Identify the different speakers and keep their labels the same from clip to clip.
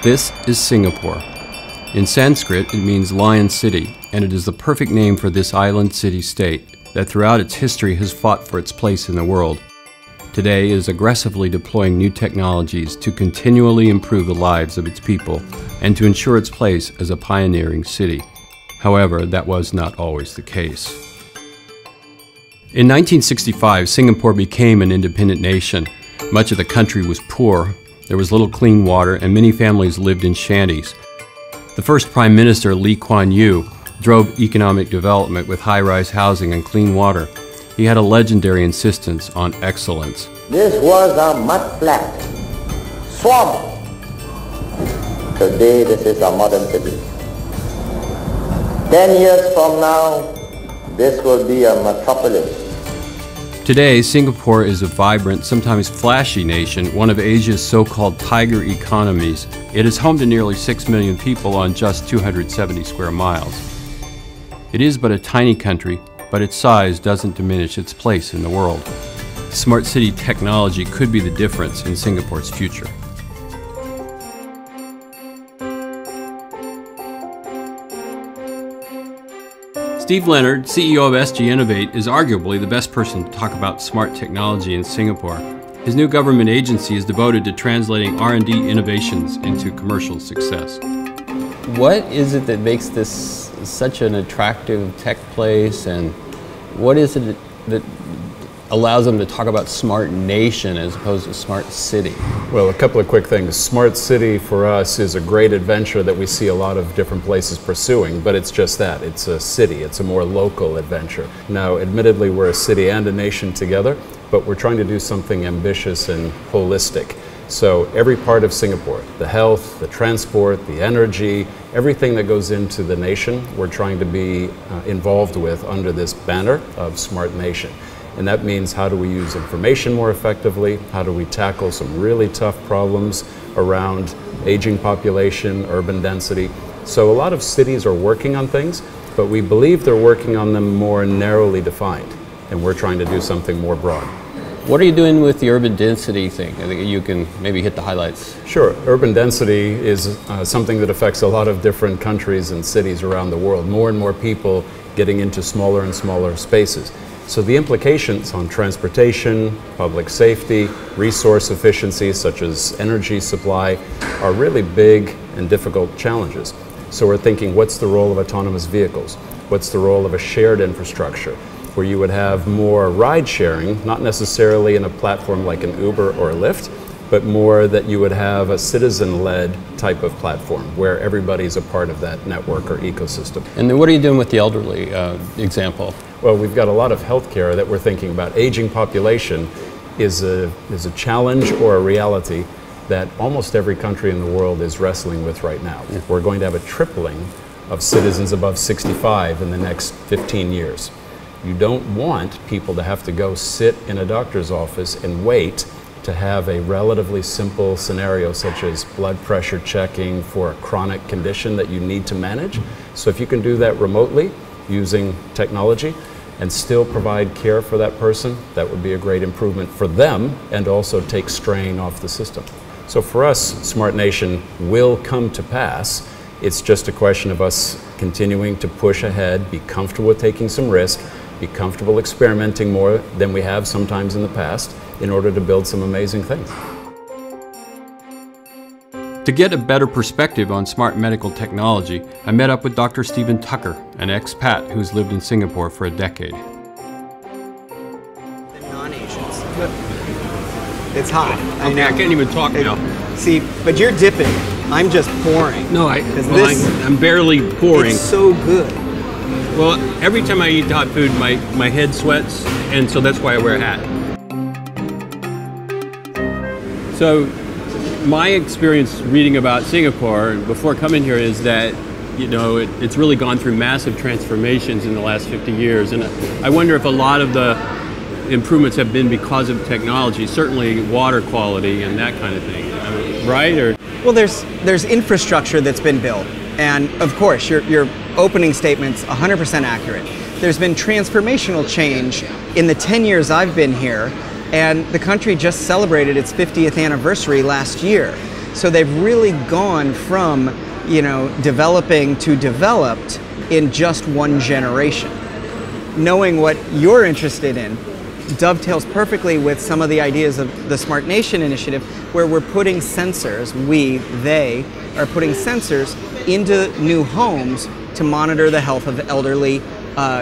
Speaker 1: This is Singapore. In Sanskrit, it means Lion City, and it is the perfect name for this island city-state that throughout its history has fought for its place in the world. Today, it is aggressively deploying new technologies to continually improve the lives of its people and to ensure its place as a pioneering city. However, that was not always the case. In 1965, Singapore became an independent nation. Much of the country was poor, there was little clean water, and many families lived in shanties. The first Prime Minister, Lee Kuan Yew, drove economic development with high-rise housing and clean water. He had a legendary insistence on excellence.
Speaker 2: This was a mud flat, swamp. Today, this is a modern city. 10 years from now, this will be a metropolis.
Speaker 1: Today, Singapore is a vibrant, sometimes flashy nation, one of Asia's so-called tiger economies. It is home to nearly 6 million people on just 270 square miles. It is but a tiny country, but its size doesn't diminish its place in the world. Smart city technology could be the difference in Singapore's future. Steve Leonard, CEO of SG Innovate, is arguably the best person to talk about smart technology in Singapore. His new government agency is devoted to translating R&D innovations into commercial success.
Speaker 3: What is it that makes this such an attractive tech place, and what is it that allows them to talk about smart nation as opposed to smart city?
Speaker 4: Well, a couple of quick things. Smart city for us is a great adventure that we see a lot of different places pursuing, but it's just that. It's a city. It's a more local adventure. Now, admittedly, we're a city and a nation together, but we're trying to do something ambitious and holistic. So every part of Singapore, the health, the transport, the energy, everything that goes into the nation, we're trying to be involved with under this banner of Smart Nation. And that means, how do we use information more effectively? How do we tackle some really tough problems around aging population, urban density? So a lot of cities are working on things, but we believe they're working on them more narrowly defined, and we're trying to do something more broad.
Speaker 3: What are you doing with the urban density thing? I think you can maybe hit the highlights.
Speaker 4: Sure. Urban density is something that affects a lot of different countries and cities around the world. More and more people getting into smaller and smaller spaces. So the implications on transportation, public safety, resource efficiency such as energy supply are really big and difficult challenges. So we're thinking, what's the role of autonomous vehicles? What's the role of a shared infrastructure where you would have more ride sharing, not necessarily in a platform like an Uber or a Lyft, but more that you would have a citizen-led type of platform where everybody's a part of that network or ecosystem.
Speaker 3: And then what are you doing with the elderly example?
Speaker 4: Well, we've got a lot of healthcare that we're thinking about. Aging population is a challenge or a reality that almost every country in the world is wrestling with right now. Yeah. We're going to have a tripling of citizens above 65 in the next 15 years. You don't want people to have to go sit in a doctor's office and wait to have a relatively simple scenario such as blood pressure checking for a chronic condition that you need to manage. So if you can do that remotely using technology and still provide care for that person, that would be a great improvement for them and also take strain off the system. So for us, Smart Nation will come to pass. It's just a question of us continuing to push ahead, be comfortable with taking some risk, be comfortable experimenting more than we have sometimes in the past in order to build some amazing things.
Speaker 1: To get a better perspective on smart medical technology, I met up with Dr. Stephen Tucker, an expat who's lived in Singapore for a decade.
Speaker 5: The non-Asians. It's hot.
Speaker 1: Okay, I can't even talk now.
Speaker 5: See, but you're dipping. I'm just pouring.
Speaker 1: No, I'm barely pouring.
Speaker 5: It's so good.
Speaker 1: Well, every time I eat hot food, my head sweats, and so that's why I wear a hat. So my experience reading about Singapore before coming here is that, you know, it's really gone through massive transformations in the last 50 years. And I wonder if a lot of the improvements have been because of technology, certainly water quality and that kind of thing, right? Or
Speaker 5: well, there's infrastructure that's been built. And of course, your opening statement's 100% accurate. There's been transformational change in the 10 years I've been here, and the country just celebrated its 50th anniversary last year. So they've really gone from, you know, developing to developed in just one generation. Knowing what you're interested in dovetails perfectly with some of the ideas of the Smart Nation initiative, where we're putting sensors, they are putting sensors into new homes to monitor the health of elderly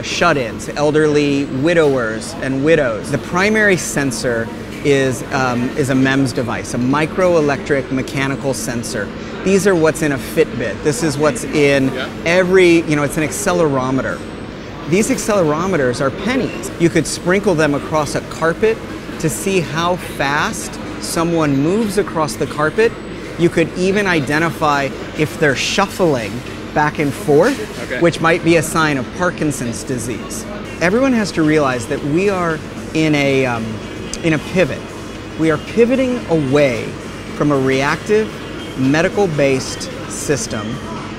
Speaker 5: shut-ins, elderly widowers and widows. The primary sensor is a MEMS device, a microelectric mechanical sensor. These are what's in a Fitbit. This is what's in every, you know, it's an accelerometer. These accelerometers are pennies. You could sprinkle them across a carpet to see how fast someone moves across the carpet. You could even identify if they're shuffling back and forth, which might be a sign of Parkinson's disease. Everyone has to realize that we are in a pivot. We are pivoting away from a reactive, medical-based system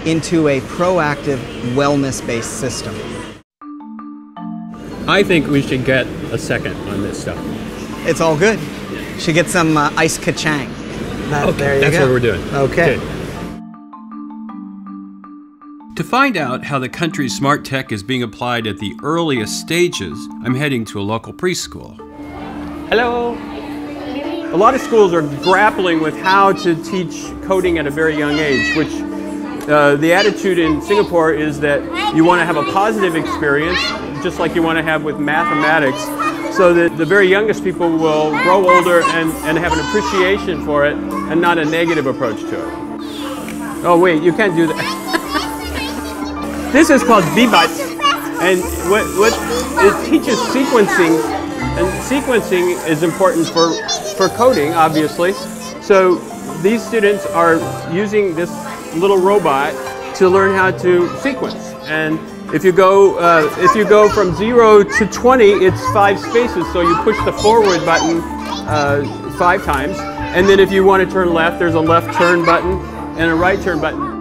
Speaker 5: into a proactive, wellness-based system.
Speaker 3: I think we should get a second on this stuff.
Speaker 5: It's all good. Should get some ice kachang. There you
Speaker 3: that's
Speaker 5: go.
Speaker 3: what we're doing.
Speaker 5: Okay.
Speaker 1: To find out how the country's smart tech is being applied at the earliest stages, I'm heading to a local preschool.
Speaker 3: Hello. A lot of schools are grappling with how to teach coding at a very young age, which the attitude in Singapore is that you want to have a positive experience, just like you want to have with mathematics, so that the very youngest people will grow older and have an appreciation for it and not a negative approach to it. Oh wait, you can't do that. This is called VBUT, and what it teaches sequencing, and sequencing is important for coding, obviously. So these students are using this little robot to learn how to sequence. And if you go from 0 to 20, it's 5 spaces. So you push the forward button 5 times, and then if you want to turn left, there's a left turn button and a right turn button.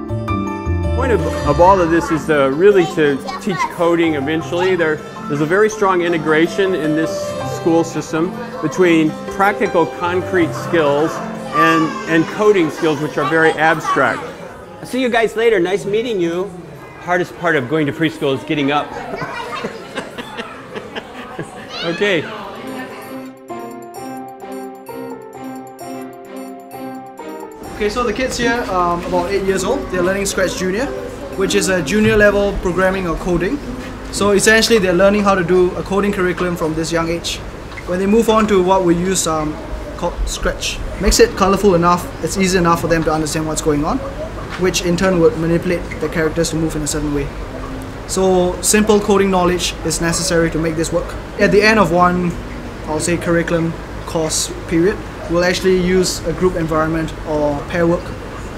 Speaker 3: The point of all of this is really to teach coding eventually. There's a very strong integration in this school system between practical concrete skills and coding skills, which are very abstract. I'll see you guys later. Nice meeting you. Hardest part of going to preschool is getting up. Okay.
Speaker 6: Okay, so the kids here are about 8 years old. They're learning Scratch Junior, which is a junior level programming or coding. So essentially they're learning how to do a coding curriculum from this young age. When they move on to what we use called Scratch, makes it colorful enough, it's easy enough for them to understand what's going on, which in turn would manipulate the characters to move in a certain way. So simple coding knowledge is necessary to make this work. At the end of one, I'll say curriculum course period, we'll actually use a group environment or pair work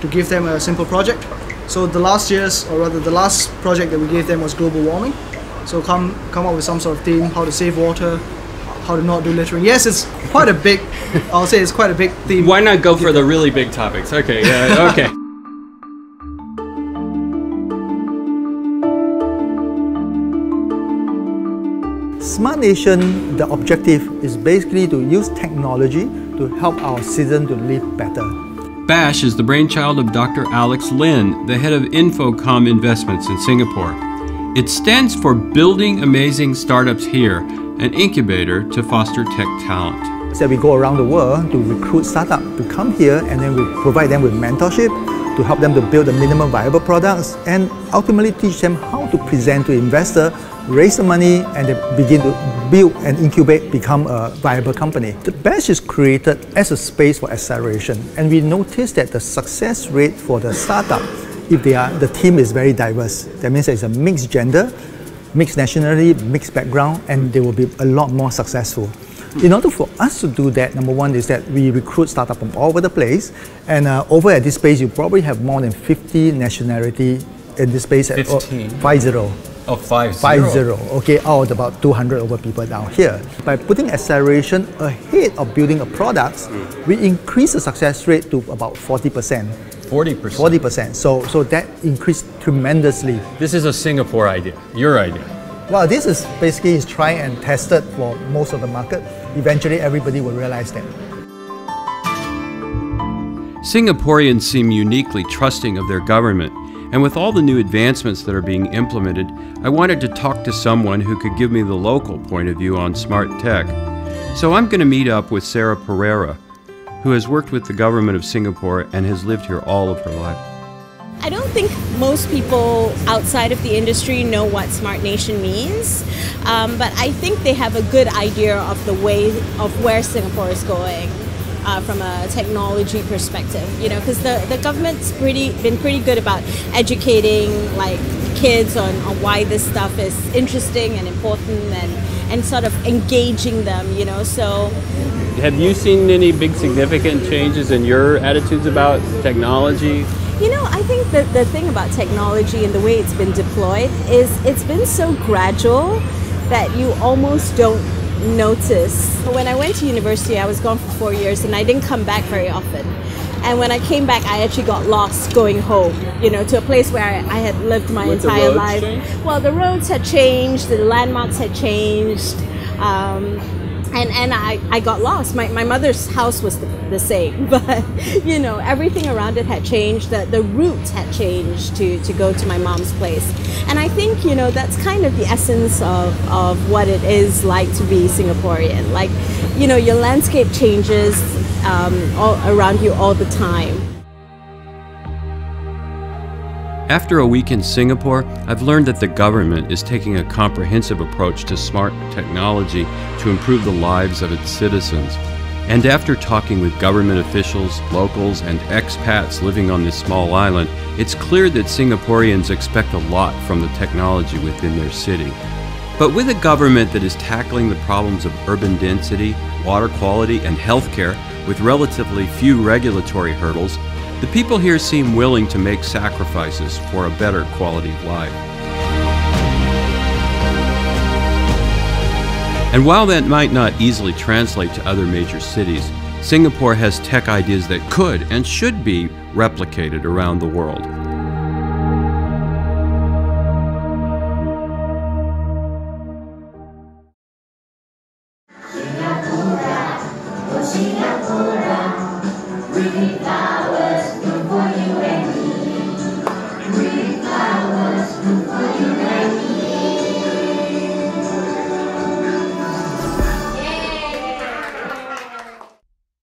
Speaker 6: to give them a simple project. So the last project that we gave them was global warming. So come up with some sort of theme, how to save water, how to not do littering. Yes, it's quite a big, I'll say it's quite a big theme.
Speaker 3: Why not go for the really big topics? Okay, yeah, okay.
Speaker 7: Smart Nation, the objective is basically to use technology to help our citizens to live better.
Speaker 1: BASH is the brainchild of Dr. Alex Lin, the head of Infocom Investments in Singapore. It stands for Building Amazing Startups Here, an incubator to foster tech talent.
Speaker 7: So we go around the world to recruit startups to come here, and then we provide them with mentorship to help them to build the minimum viable products and ultimately teach them how to present to investors, raise the money, and then begin to build and incubate, become a viable company. The BASH is created as a space for acceleration, and we noticed that the success rate for the startup, if the team is very diverse, that means there's a mixed gender, mixed nationality, mixed background, and they will be a lot more successful. In order for us to do that, number one is that we recruit startups from all over the place, and over at this space you probably have more than 50 nationality in this space.
Speaker 3: 15?
Speaker 7: 50.
Speaker 3: Oh, 50.
Speaker 7: 50, okay, out of about 200 over people down here. By putting acceleration ahead of building a product, we increase the success rate to about 40%.
Speaker 3: 40%?
Speaker 7: 40%, so that increased tremendously.
Speaker 3: This is a Singapore idea, your idea.
Speaker 7: Well, this is basically tried and tested for most of the market. Eventually everybody will realize that.
Speaker 1: Singaporeans seem uniquely trusting of their government, and with all the new advancements that are being implemented, I wanted to talk to someone who could give me the local point of view on smart tech. So I'm going to meet up with Sarah Pereira, who has worked with the government of Singapore and has lived here all of her life.
Speaker 8: I don't think most people outside of the industry know what Smart Nation means, but I think they have a good idea of the way of where Singapore is going from a technology perspective. You know, because the government's been pretty good about educating like kids on why this stuff is interesting and important and sort of engaging them. You know, so.
Speaker 3: Have you seen any big significant changes in your attitudes about technology?
Speaker 8: You know, I think that the thing about technology and the way it's been deployed is it's been so gradual that you almost don't notice. When I went to university, I was gone for 4 years and I didn't come back very often. And when I came back, I actually got lost going home, you know, to a place where I had lived my entire life. Well, the roads had changed, the landmarks had changed. And I got lost. My mother's house was the same, but you know, everything around it had changed. The route had changed to go to my mom's place. And I think, you know, that's kind of the essence of what it is like to be Singaporean. Like, you know, your landscape changes all around you all the time.
Speaker 1: After a week in Singapore, I've learned that the government is taking a comprehensive approach to smart technology to improve the lives of its citizens. And after talking with government officials, locals, and expats living on this small island, it's clear that Singaporeans expect a lot from the technology within their city. But with a government that is tackling the problems of urban density, water quality, and healthcare with relatively few regulatory hurdles, the people here seem willing to make sacrifices for a better quality of life. And while that might not easily translate to other major cities, Singapore has tech ideas that could and should be replicated around the world.